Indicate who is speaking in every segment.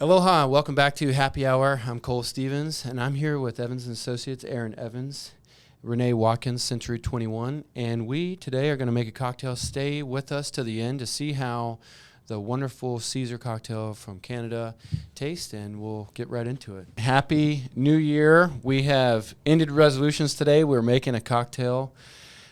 Speaker 1: Aloha, welcome back to Happy Hour. I'm Cole Stevens, and I'm here with Evans & Associates, Erin Evans, Renee Watkins, Century 21, and we today are going to make a cocktail. Stay with us to the end to see how the wonderful Caesar cocktail from Canada tastes, and we'll get right into it. Happy New Year. We have ended resolutions today. We're making a cocktail.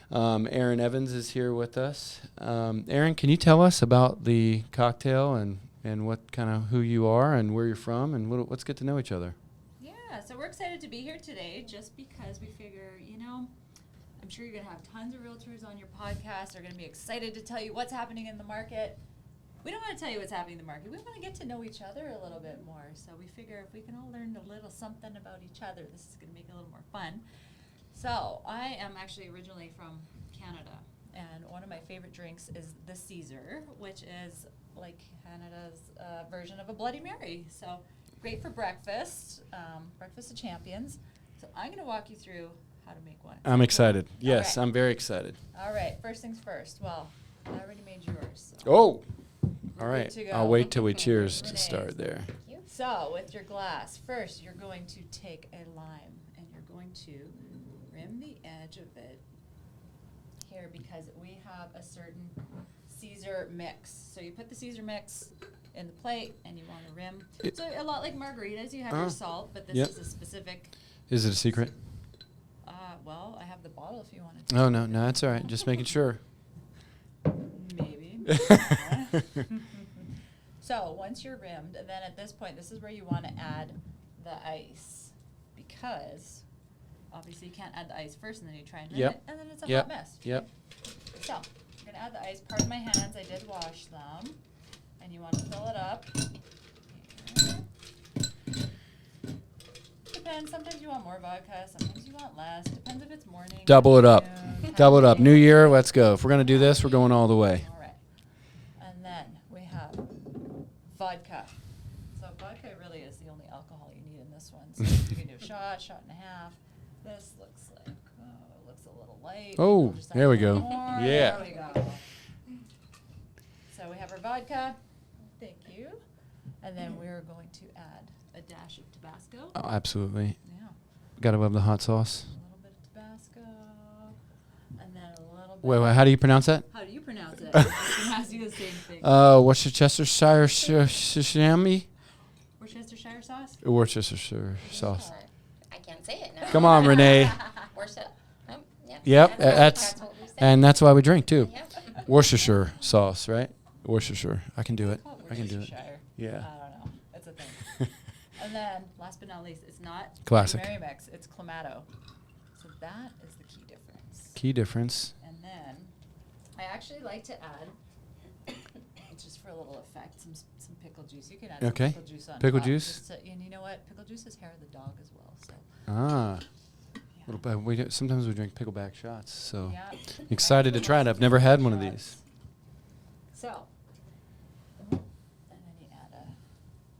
Speaker 1: Erin Evans is here with us. Erin, can you tell us about the cocktail and what kind of who you are and where you're from, and let's get to know each other.
Speaker 2: Yeah, so we're excited to be here today just because we figure, I'm sure you're going to have tons of realtors on your podcast. They're going to be excited to tell you what's happening in the market. We don't want to tell you what's happening in the market. We want to get to know each other a little bit more. So we figure if we can all learn a little something about each other, this is going to make it a little more fun. So I am actually originally from Canada, and one of my favorite drinks is the Caesar, which is like Canada's version of a Bloody Mary. So great for breakfast, breakfast of champions. So I'm going to walk you through how to make one.
Speaker 1: I'm excited.
Speaker 2: Cool?
Speaker 1: Yes,
Speaker 2: Right.
Speaker 1: I'm very excited.
Speaker 2: All right, first things first. Well, I already made yours. So
Speaker 1: Oh,
Speaker 2: we're
Speaker 1: all
Speaker 2: good
Speaker 1: right.
Speaker 2: to go.
Speaker 1: I'll wait till we cheers to
Speaker 2: Renee.
Speaker 1: start there.
Speaker 2: So with your glass, first you're going to take a lime and you're going to rim the edge of it here because we have a certain Caesar mix. So you put the Caesar mix in the plate and you want to rim. So a lot like margaritas, you have your salt, but this is a specific.
Speaker 1: Is it a secret?
Speaker 2: Well, I have the bottle if you want to.
Speaker 1: Oh, no, that's all right. Just making sure.
Speaker 2: Maybe. So once you're rimmed, and then at this point, this is where you want to add the ice because obviously you can't add the ice first and then you try and rim it, and then it's a hot mess.
Speaker 1: Yep.
Speaker 2: So I'm going to add the ice. Pardon my hands, I did wash them. And you want to fill it up. Depends. Sometimes you want more vodka. Sometimes you want less. Depends if it's morning.
Speaker 1: Double it up.
Speaker 2: afternoon,
Speaker 1: Double it up.
Speaker 2: afternoon.
Speaker 1: New Year, let's go. If we're going to do this, we're going all the way.
Speaker 2: All right. And then we have vodka. So vodka really is the only alcohol you need in this one. So you can do a shot, shot and a half. This looks like, it looks a little light.
Speaker 1: Oh,
Speaker 2: We'll just add
Speaker 1: there we
Speaker 2: a little
Speaker 1: go.
Speaker 2: more.
Speaker 1: Yeah.
Speaker 2: There we go. So we have our vodka. Thank you. And then we're going to add a dash of Tabasco.
Speaker 1: Oh, absolutely.
Speaker 2: Yeah.
Speaker 1: Got to love the hot sauce.
Speaker 2: A little bit of Tabasco. And then a little bit.
Speaker 1: Wait, how do you pronounce that?
Speaker 2: How do you pronounce it? I was going to ask you the same thing.
Speaker 1: Worcestershire chamois?
Speaker 2: Worcestershire sauce?
Speaker 1: Worcestershire sauce.
Speaker 3: I can't say it now.
Speaker 1: Come on, Renee.
Speaker 3: Worcester. Yep.
Speaker 1: Yep,
Speaker 3: That's what we say.
Speaker 1: and that's why we drink too.
Speaker 3: Yep.
Speaker 1: Worcestershire sauce, right? Worcestershire. I can do it.
Speaker 2: Call
Speaker 1: I can do it.
Speaker 2: Worcestershire.
Speaker 1: Yeah.
Speaker 2: I don't know. It's a thing. And then, last but not least, it's not
Speaker 1: Classic.
Speaker 2: Mary Mix. It's Clamato. So that is the key difference.
Speaker 1: Key difference.
Speaker 2: And then, I actually like to add, just for a little effect, some pickle juice. You can add
Speaker 1: Okay.
Speaker 2: some pickle juice on
Speaker 1: Pickle
Speaker 2: top.
Speaker 1: juice?
Speaker 2: Just to, and you know what? Pickle juice is hair of the dog as well. So
Speaker 1: Ah.
Speaker 2: yeah.
Speaker 1: Sometimes we drink pickleback shots, so
Speaker 2: Yeah.
Speaker 1: excited to try it. I've never had one of these.
Speaker 2: So, and then you add a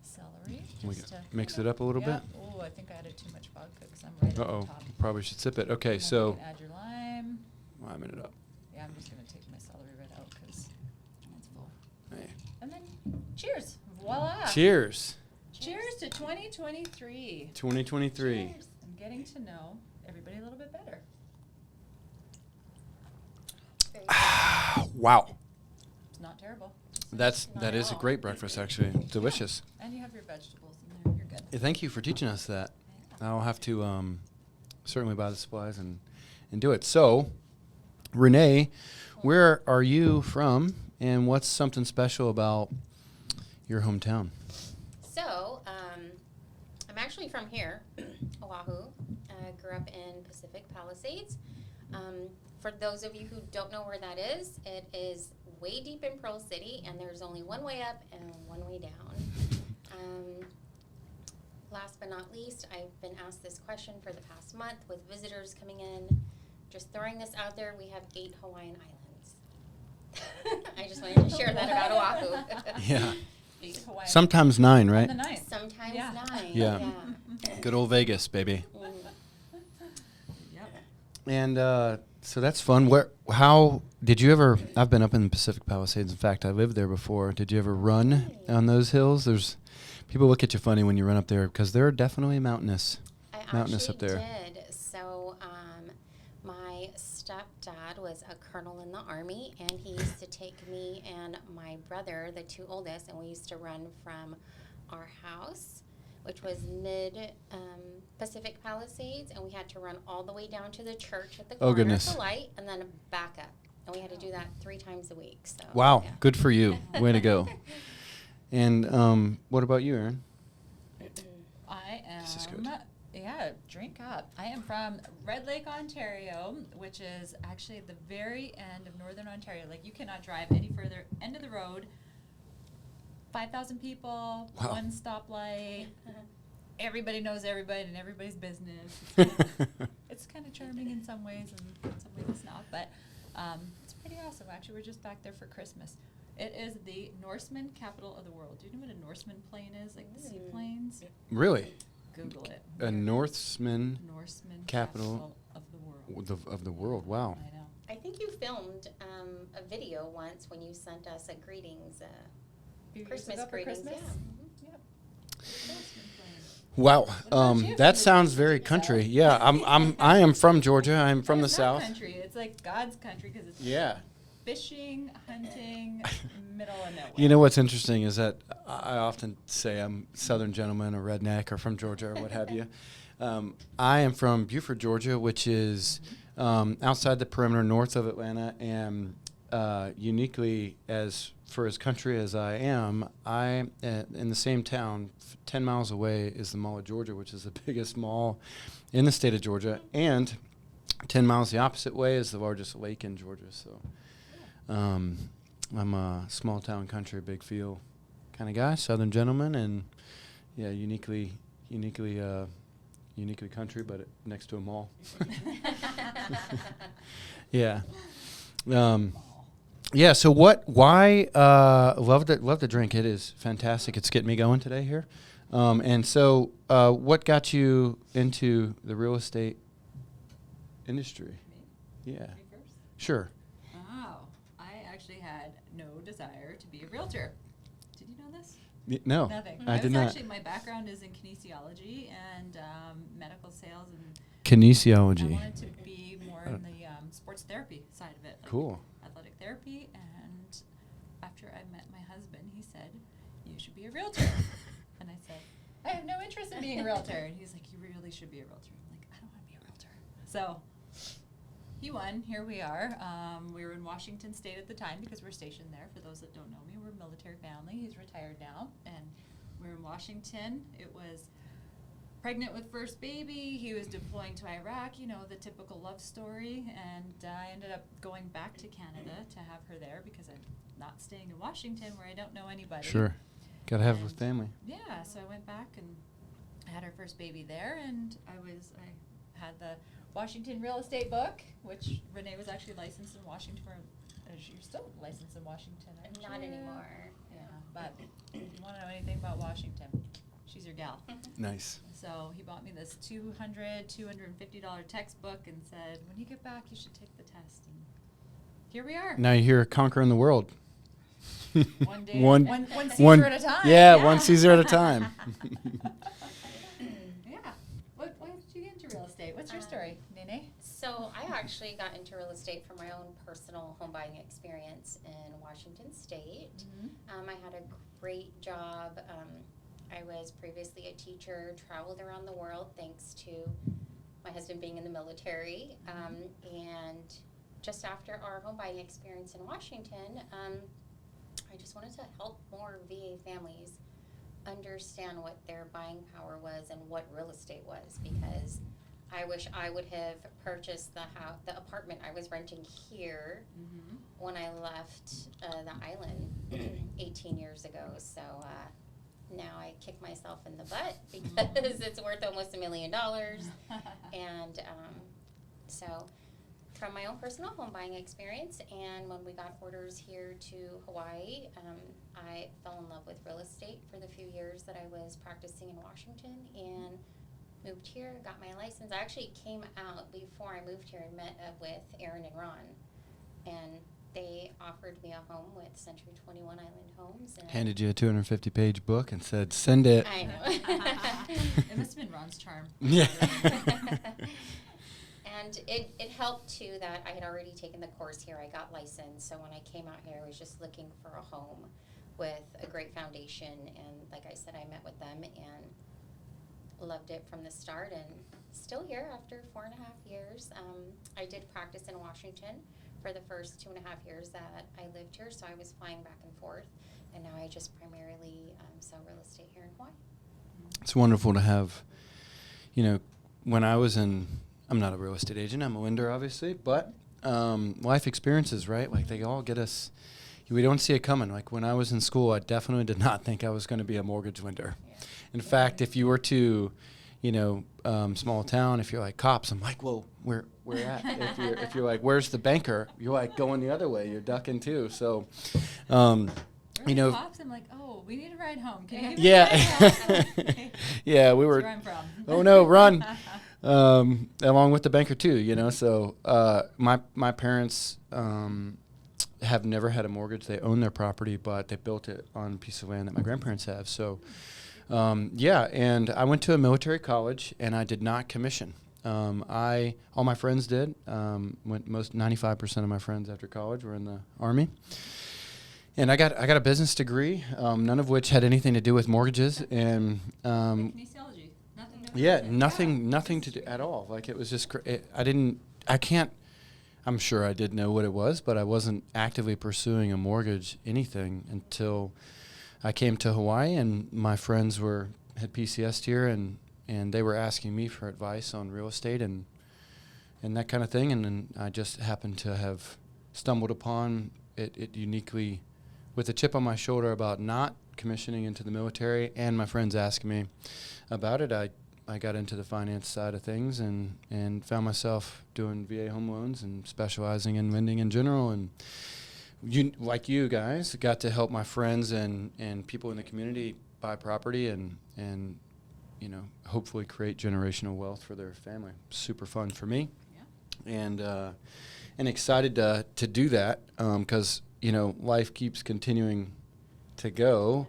Speaker 2: celery.
Speaker 1: We
Speaker 2: just to
Speaker 1: mix it up a little bit.
Speaker 2: Oh, I think I added too much vodka because I'm right at
Speaker 1: Uh-oh.
Speaker 2: the top.
Speaker 1: Probably should sip it. Okay,
Speaker 2: And then you
Speaker 1: so
Speaker 2: can add your lime.
Speaker 1: liming it up.
Speaker 2: Yeah, I'm just gonna take my celery right out because it's full.
Speaker 1: Hey.
Speaker 2: And then, cheers! Voila!
Speaker 1: Cheers.
Speaker 2: Cheers to 2023.
Speaker 1: 2023.
Speaker 2: Cheers. I'm getting to know everybody a little bit better.
Speaker 1: Wow.
Speaker 2: It's not terrible.
Speaker 1: That is a great breakfast, actually. Delicious.
Speaker 2: And you have your vegetables in there. You're good.
Speaker 1: Yeah, thank you for teaching us that. I'll have to certainly buy the supplies and do it. So, Renee, where are you from, and what's something special about your hometown?
Speaker 3: So, I'm actually from here, Oahu. I grew up in Pacific Palisades. For those of you who don't know where that is, it is way deep in Pearl City, and there's only one way up and one way down. Last but not least, I've been asked this question for the past month with visitors coming in. Just throwing this out there, we have 8 Hawaiian islands. I just wanted to share that about Oahu.
Speaker 1: Yeah.
Speaker 2: 8 Hawaiian.
Speaker 1: Sometimes 9, right?
Speaker 2: On the 9th.
Speaker 3: Sometimes
Speaker 2: Yeah.
Speaker 3: 9.
Speaker 1: Yeah. Good old Vegas, baby.
Speaker 3: Mm.
Speaker 2: Yep.
Speaker 1: And so that's fun. How did you ever? I've been up in the Pacific Palisades. In fact, I lived there before. Did you ever run on those hills? People look at you funny when you run up there because they're definitely mountainous. Mountainous
Speaker 3: I
Speaker 1: up there.
Speaker 3: actually did. So my stepdad was a colonel in the Army, and he used to take me and my brother, the two oldest, and we used to run from our house, which was mid-Pacific Palisades, and we had to run all the way down to the church at the corner
Speaker 1: goodness.
Speaker 3: of the light, and then back up. And we had to do that 3 times a week. So
Speaker 1: Wow,
Speaker 3: yeah.
Speaker 1: good for you. Way to go. And what about you, Erin?
Speaker 2: I
Speaker 1: This is
Speaker 2: am,
Speaker 1: good.
Speaker 2: yeah, drink up. I am from Red Lake, Ontario, which is actually at the very end of northern Ontario. Like, you cannot drive any further. End of the road, 5,000 people,
Speaker 1: Wow.
Speaker 2: one stoplight. Everybody knows everybody and everybody's business. It's kind of charming in some ways, and in some ways it's not. But it's pretty awesome. Actually, we're just back there for Christmas. It is the Norseman capital of the world. Do you know what a Norseman plane is? Like the seaplanes?
Speaker 1: Really?
Speaker 2: Google it.
Speaker 1: A Norseman
Speaker 2: Norseman
Speaker 1: capital
Speaker 2: of the world.
Speaker 1: of the world. Wow.
Speaker 2: I know.
Speaker 3: I think you filmed a video once when you sent us a greetings,
Speaker 2: Few years
Speaker 3: Christmas
Speaker 2: ago for
Speaker 3: greetings.
Speaker 2: Christmas?
Speaker 3: Yeah.
Speaker 2: Yep. Norseman plane.
Speaker 1: Wow.
Speaker 2: about you?
Speaker 1: That
Speaker 2: From
Speaker 1: sounds
Speaker 2: the
Speaker 1: very
Speaker 2: South?
Speaker 1: country. Yeah, I am from Georgia. I'm from the
Speaker 2: It's not
Speaker 1: South.
Speaker 2: country. It's like God's country because it's
Speaker 1: Yeah.
Speaker 2: fishing, hunting, middle of nowhere.
Speaker 1: You know what's interesting is that I often say I'm Southern gentleman or redneck or from Georgia or what have you. I am from Beaufort, Georgia, which is outside the perimeter north of Atlanta, and uniquely as country as I am, in the same town, 10 miles away is the Mall of Georgia, which is the biggest mall in the state of Georgia, and 10 miles the opposite way is the largest lake in Georgia. So I'm a small town country, big feel kind of guy, Southern gentleman, and yeah, uniquely country, but next to a mall. Yeah. Yeah. So why? Love the drink. It is fantastic. It's getting me going today here. And so, what got you into the real estate industry?
Speaker 2: Me?
Speaker 1: Yeah.
Speaker 2: Me first?
Speaker 1: Sure.
Speaker 2: Oh, I actually had no desire to be a realtor. Did you know this?
Speaker 1: No,
Speaker 2: Nothing.
Speaker 1: I did
Speaker 2: was
Speaker 1: not.
Speaker 2: Actually, my background is in kinesiology and medical sales, and I
Speaker 1: Kinesiology.
Speaker 2: wanted to be more in the sports therapy side of it. Like
Speaker 1: Cool.
Speaker 2: athletic therapy. And after I met my husband, he said, "You should be a realtor." And I said, "I have no interest in being a realtor." And he's like, "You really should be a realtor." I'm like, "I don't want to be a realtor." So he won. Here we are. We were in Washington State at the time because we're stationed there. For those that don't know me, we're a military family. He's retired now. And we were in Washington. It was pregnant with first baby. He was deploying to Iraq, you know, the typical love story. And I ended up going back to Canada to have her there because I'm not staying in Washington where I don't know anybody.
Speaker 1: Sure. Gotta have it with
Speaker 2: And
Speaker 1: family.
Speaker 2: Yeah, so I went back and had our first baby there, and I had the Washington real estate book, which Renee was actually licensed in Washington for. You're still licensed in Washington, aren't you?
Speaker 3: Not anymore.
Speaker 2: Yeah, but if you want to know anything about Washington, she's your gal.
Speaker 1: Nice.
Speaker 2: So he bought me this $250 textbook and said, when you get back, you should take the test. And here we are.
Speaker 1: Now you're here conquering the world.
Speaker 2: One day,
Speaker 1: One-
Speaker 2: one Caesar at a time.
Speaker 1: Yeah, one Caesar at a time.
Speaker 2: Yeah. Why did you get into real estate? What's your story, Nene?
Speaker 3: So I actually got into real estate from my own personal home buying experience in Washington State. I had a great job. I was previously a teacher, traveled around the world thanks to my husband being in the military. And just after our home buying experience in Washington, I just wanted to help more VA families understand what their buying power was and what real estate was, because I wish I would have purchased the apartment I was renting here when I left the island 18 years ago. So now I kick myself in the butt because it's worth almost $1 million. And so from my own personal home buying experience, and when we got orders here to Hawaii, I fell in love with real estate for the few years that I was practicing in Washington, and moved here, got my license. I actually came out before I moved here and met up with Erin and Ron, and they offered me a home with Century 21 Island Homes. And
Speaker 1: Handed you a 250-page book and said, "Send it."
Speaker 3: I know.
Speaker 2: It must have been Ron's charm.
Speaker 1: Yeah.
Speaker 3: And it helped too that I had already taken the course here. I got licensed, so when I came out here, I was just looking for a home with a great foundation. And like I said, I met with them and loved it from the start, and still here after 4.5 years. I did practice in Washington for the first 2.5 years that I lived here, so I was flying back and forth, and now I just primarily sell real estate here in Hawaii.
Speaker 1: It's wonderful to have, when I was I'm not a real estate agent, I'm a lender, obviously, but life experiences, right? Like, they all get us, we don't see it coming. Like, when I was in school, I definitely did not think I was going to be a mortgage lender.
Speaker 3: Yeah.
Speaker 1: In fact, if you were to, small town, if you're like cops, I'm like, well, where at? If you're like, where's the banker? You're like going the other way. You're ducking too. So,
Speaker 2: Cops, I'm like, oh, we need a ride home. Can you give me a ride home?
Speaker 1: Yeah, we were.
Speaker 2: That's where I'm from.
Speaker 1: Oh no, run! Along with the banker too, So my parents have never had a mortgage. They own their property, but they built it on a piece of land that my grandparents have. So, and I went to a military college, and I did not commission. All my friends did. 95% of my friends after college were in the Army. And I got a business degree, none of which had anything to do with mortgages, and
Speaker 2: Kinesiology.
Speaker 1: nothing to do at all. Like, it was just I'm sure I did know what it was, but I wasn't actively pursuing a mortgage anything until I came to Hawaii, and my friends had PCS'd here, and they were asking me for advice on real estate and that kind of thing, and then I just happened to have stumbled upon it uniquely, with a chip on my shoulder about not commissioning into the military, and my friends asking me about it. I got into the finance side of things and found myself doing VA home loans and specializing in lending in general. And you guys, got to help my friends and people in the community buy property and hopefully create generational wealth for their family. Super fun for me. Yeah. And excited to do that because life keeps continuing to go,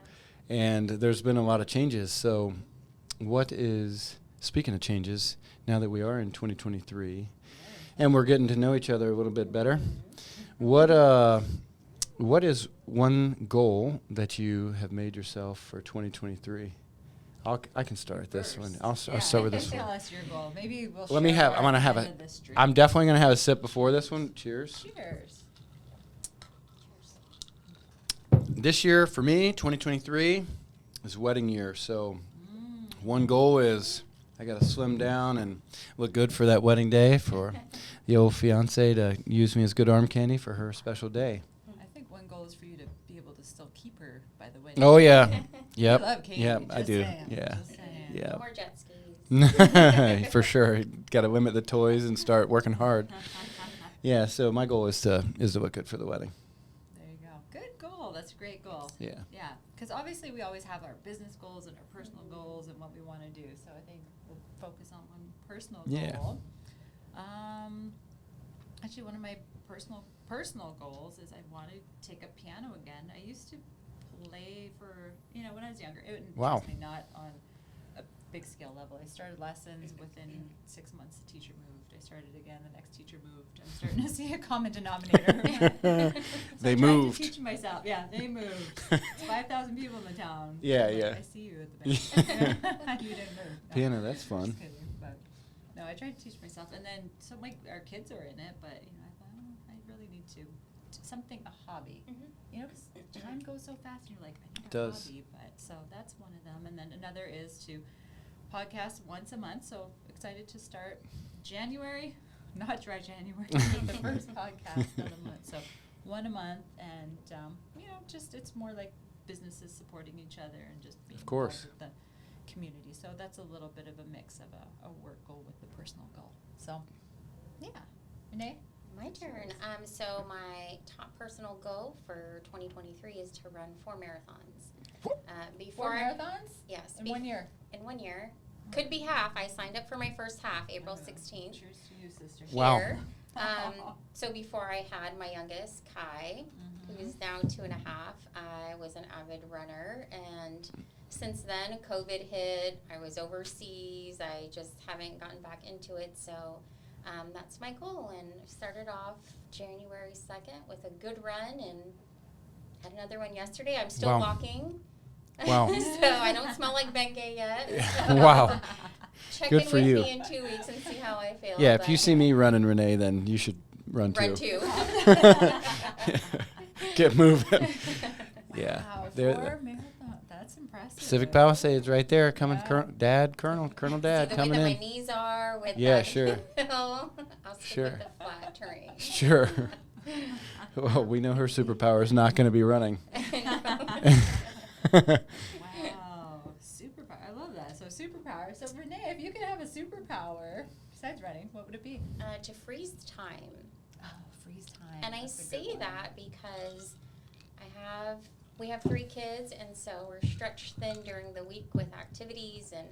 Speaker 1: and there's been a lot of changes. So, speaking of changes, now that we are in 2023, and we're getting to know each other a little bit better, what is one goal that you have made yourself for 2023? I can start with this one. I'll start with this one.
Speaker 2: Tell us your goal. Maybe we'll.
Speaker 1: I'm definitely gonna have a sip before this one. Cheers.
Speaker 2: Cheers.
Speaker 1: This year for me, 2023, is wedding year. So one goal is I got to slim down and look good for that wedding day for the old fiance to use me as good arm candy for her special day.
Speaker 2: I think one goal is for you to be able to still keep her by the wedding.
Speaker 1: Oh, yeah. Yep.
Speaker 2: You love Katie.
Speaker 1: Yep, I
Speaker 2: Just
Speaker 1: do.
Speaker 2: saying.
Speaker 1: Yeah.
Speaker 2: Just saying.
Speaker 1: Yeah.
Speaker 3: More jet skis.
Speaker 1: For sure. Got to limit the toys and start working hard. Yeah, so my goal is to look good for the wedding.
Speaker 2: There you go. Good goal. That's a great goal.
Speaker 1: Yeah.
Speaker 2: Yeah, because obviously we always have our business goals and our personal goals and what we want to do. So I think we'll focus on one personal goal. Actually, one of my personal goals is I want to take up piano again. I used to play for, when I was younger.
Speaker 1: Wow.
Speaker 2: Trust me, not on a big scale level. I started lessons within 6 months. The teacher moved. I started again. The next teacher moved. I'm starting to see a common denominator.
Speaker 1: They
Speaker 2: I'm
Speaker 1: moved.
Speaker 2: trying to teach myself. Yeah, they moved. It's 5,000 people in the town.
Speaker 1: Yeah,
Speaker 2: I'm like,
Speaker 1: yeah.
Speaker 2: I see you at the bank. You didn't move. No.
Speaker 1: Piano, that's fun.
Speaker 2: Just kidding, but no, I tried to teach myself, and then so our kids are in it, but I thought, I really need to something, a hobby.
Speaker 3: Mm-hmm.
Speaker 2: 'Cause time goes so fast, and you're like, I need
Speaker 1: It does.
Speaker 2: hobby. But so that's one of them, and then another is to podcast once a month. So excited to start January, not dry January, the first podcast of the month. So one a month, and just it's more like businesses supporting each other and just being
Speaker 1: Of course.
Speaker 2: involved with the community. So that's a little bit of a mix of a work goal with the personal goal. So yeah, Renee.
Speaker 3: My turn. So my top personal goal for 2023 is to run 4 marathons.
Speaker 2: 4 marathons?
Speaker 3: Yes.
Speaker 2: In 1 year?
Speaker 3: In 1 year. Could be half. I signed up for my first half, April 16th.
Speaker 2: Cheers to you, sister.
Speaker 1: Wow.
Speaker 3: Here. So before I had my youngest, Kai, who is now 2.5, I was an avid runner. And since then, COVID hit. I was overseas. I just haven't gotten back into it. So that's my goal. And I started off January 2nd with a good run and had another one yesterday. I'm still walking.
Speaker 1: Wow.
Speaker 3: So I don't smell like Bengay yet. So
Speaker 1: Wow.
Speaker 3: Check
Speaker 1: Good
Speaker 3: in
Speaker 1: for
Speaker 3: with
Speaker 1: you.
Speaker 3: me in 2 weeks and see how I feel.
Speaker 1: Yeah, if you see me running, Renee, then you should run
Speaker 3: run
Speaker 1: too.
Speaker 3: too.
Speaker 1: Get moving. Yeah.
Speaker 2: Wow,
Speaker 1: There-
Speaker 2: 4 marathon. That's impressive.
Speaker 1: Pacific Palisades right there, coming.
Speaker 2: Yeah.
Speaker 1: Colonel
Speaker 3: See
Speaker 1: Dad
Speaker 3: the
Speaker 1: coming
Speaker 3: way that
Speaker 1: in.
Speaker 3: my knees are with
Speaker 1: Yeah,
Speaker 3: that
Speaker 1: sure.
Speaker 3: hill. I'll stick
Speaker 1: Sure.
Speaker 3: with the flat terrain.
Speaker 1: Sure. Well, we know her superpower is not going to be running.
Speaker 2: Wow, superpower. I love that. So superpower. So Renee, if you could have a superpower besides running, what would it be?
Speaker 3: To freeze time.
Speaker 2: Oh, freeze time.
Speaker 3: And I
Speaker 2: That's a good
Speaker 3: say
Speaker 2: one.
Speaker 3: that because we have 3 kids, and so we're stretched thin during the week with activities, and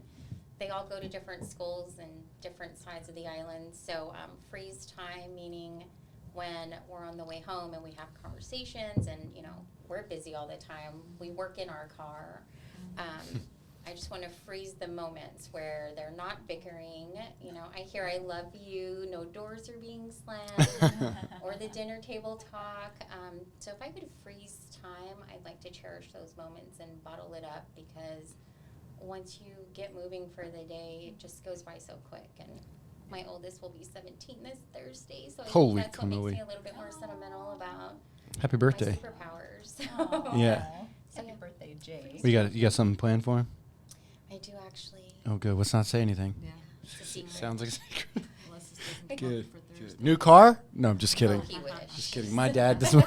Speaker 3: they all go to different schools and different sides of the island. So freeze time, meaning when we're on the way home and we have conversations, and we're busy all the time. We work in our car. I just want to freeze the moments where they're not bickering. I hear "I love you," no doors are being slammed, or the dinner table talk. So if I could freeze time, I'd like to cherish those moments and bottle it up, because once you get moving for the day, it just goes by so quick. And my oldest will be 17 this Thursday, so I
Speaker 1: Holy
Speaker 3: think that's what makes
Speaker 1: cannoli.
Speaker 3: me a little bit more sentimental about
Speaker 1: Happy birthday.
Speaker 3: my superpowers.
Speaker 2: Aw.
Speaker 1: Yeah.
Speaker 2: Happy birthday, Jay.
Speaker 1: You got something planned for him?
Speaker 3: I do actually.
Speaker 1: Oh, good. Let's not say anything.
Speaker 2: Yeah.
Speaker 3: It's a secret.
Speaker 1: Sounds like a secret.
Speaker 2: Unless this doesn't
Speaker 1: Good.
Speaker 2: count for Thursday.
Speaker 1: New car? No, I'm just kidding.
Speaker 3: Oh, he wish.
Speaker 1: Just kidding. My dad. This is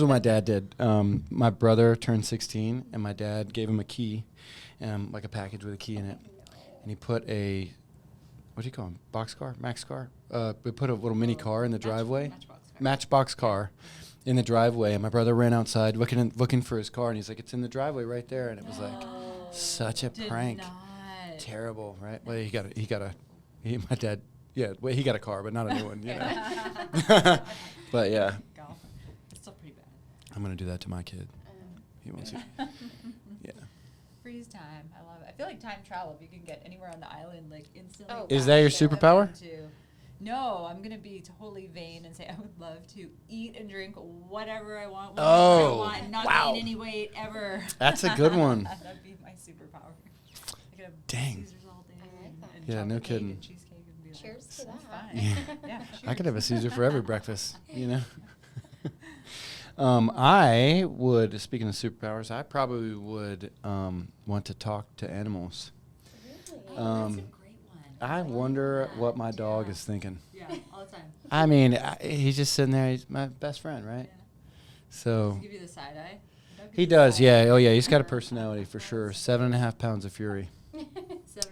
Speaker 1: what my dad did. My brother turned 16, and my dad gave him a key, like a package with a key in it, and he put a, what do you call them? Box car? Max car? We put a little mini car in the driveway. Matchbox car in the driveway, and my brother ran outside looking for his car, and he's like, "It's in the driveway right there," and it was like such a prank. Terrible, right? Well, my dad. Yeah, well, he got a car, but not a new one. But yeah,
Speaker 2: It's still pretty bad.
Speaker 1: I'm gonna do that to my kid. He wants it. Yeah.
Speaker 2: Freeze time. I love it. I feel like time travel, if you can get anywhere on the island, like instantly.
Speaker 3: Oh,
Speaker 1: Is that your
Speaker 2: back to
Speaker 1: superpower?
Speaker 2: No, I'm gonna be totally vain and say I would love to eat and drink whatever I want,
Speaker 1: Oh,
Speaker 2: I want, and not
Speaker 1: wow.
Speaker 2: gain any weight ever.
Speaker 1: That's a good one.
Speaker 2: That'd be my superpower. I could have
Speaker 1: Dang.
Speaker 2: Caesars all day.
Speaker 3: I like that.
Speaker 1: Yeah, no
Speaker 2: chocolate cake
Speaker 1: kidding.
Speaker 2: And cheesecake and be like,
Speaker 3: Cheers to
Speaker 2: "That's
Speaker 3: that."
Speaker 2: fine."
Speaker 1: Yeah.
Speaker 2: Yeah,
Speaker 1: I could have a
Speaker 2: cheers.
Speaker 1: Caesar for every breakfast, I would, speaking of superpowers, I probably would want to talk to animals.
Speaker 3: Really?
Speaker 2: Oh, that's a
Speaker 1: Um,
Speaker 2: great one.
Speaker 1: I
Speaker 3: like
Speaker 1: wonder
Speaker 3: that.
Speaker 1: what my dog
Speaker 2: Yeah.
Speaker 1: is thinking.
Speaker 2: Yeah, all the time.
Speaker 1: I mean, he's just sitting there. He's my best friend, right?
Speaker 2: Yeah.
Speaker 1: So
Speaker 2: Does he give you the side eye? That'd be
Speaker 1: he
Speaker 2: the
Speaker 1: does,
Speaker 2: side
Speaker 1: yeah.
Speaker 2: eye.
Speaker 1: Oh, yeah. He's got a personality for sure. 7.5 pounds of fury.
Speaker 2: 7.5?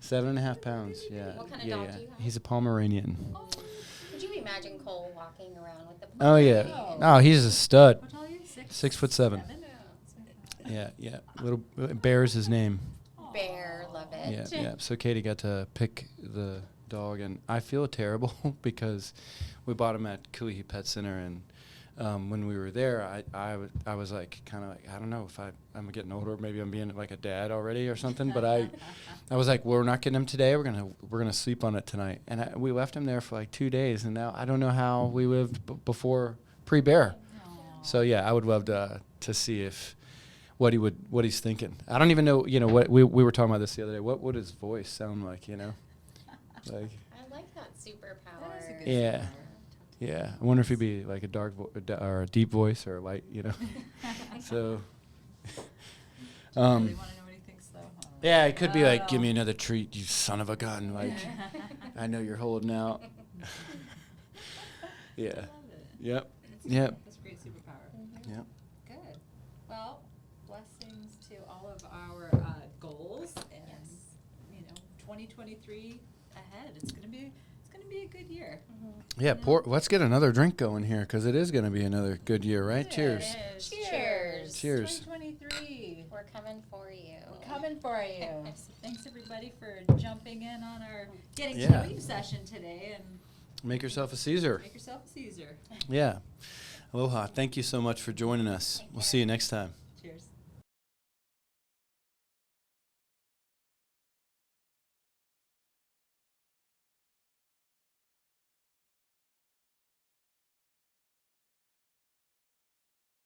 Speaker 1: 7.5 pounds. Yeah.
Speaker 3: What kind of
Speaker 1: yeah,
Speaker 3: dog
Speaker 1: yeah.
Speaker 3: do you have?
Speaker 1: He's a Pomeranian.
Speaker 3: Oh, could you imagine Cole walking around with the
Speaker 1: Oh yeah.
Speaker 2: Oh.
Speaker 1: Oh, he's a stud.
Speaker 2: What tall are you?
Speaker 1: 6'7".
Speaker 2: Seven?
Speaker 1: Yeah, yeah. Little Bear's his name.
Speaker 3: bear? Love it.
Speaker 1: Yeah, yeah. So Katie got to pick the dog, and I feel terrible because we bought him at Kuihi Pet Center, and when we were there, I was like, kind of like, I don't know if I'm getting older, maybe I'm being like a dad already or something, but I was like, well, we're not getting him today. We're gonna sleep on it tonight, and we left him there for like 2 days, and now I don't know how we lived before pre-bear. So yeah, I would love to see what he's thinking. I don't even know, what we were talking about this the other day. What would his voice sound like, Like,
Speaker 3: I like that superpower.
Speaker 2: That is a good
Speaker 1: Yeah.
Speaker 2: superpower.
Speaker 1: yeah. I wonder if he'd be like a dark or a deep voice or a light, So
Speaker 2: Do you really want to know what he thinks, though?
Speaker 1: yeah, it could be like, give me
Speaker 2: Oh.
Speaker 1: another treat, you son of a gun. Like, I know you're holding out. Yeah.
Speaker 2: I love it.
Speaker 1: Yep.
Speaker 2: That's
Speaker 1: Yep.
Speaker 2: great. That's a great superpower.
Speaker 1: Yep.
Speaker 2: Good. Well, blessings to all of our goals and 2023 ahead. It's gonna be a good year.
Speaker 1: Yeah. Let's get another drink going here, because it is going to be another good year, right?
Speaker 2: It
Speaker 1: Cheers.
Speaker 2: is.
Speaker 3: Cheers.
Speaker 1: Cheers.
Speaker 2: 2023.
Speaker 3: We're coming for you.
Speaker 2: We're coming for you. So thanks everybody for jumping in on our getting
Speaker 1: Yeah.
Speaker 2: to know you session today. And
Speaker 1: Make yourself a Caesar.
Speaker 2: Make yourself a Caesar.
Speaker 1: Yeah. Aloha. Thank you so much for joining us. We'll see you next time.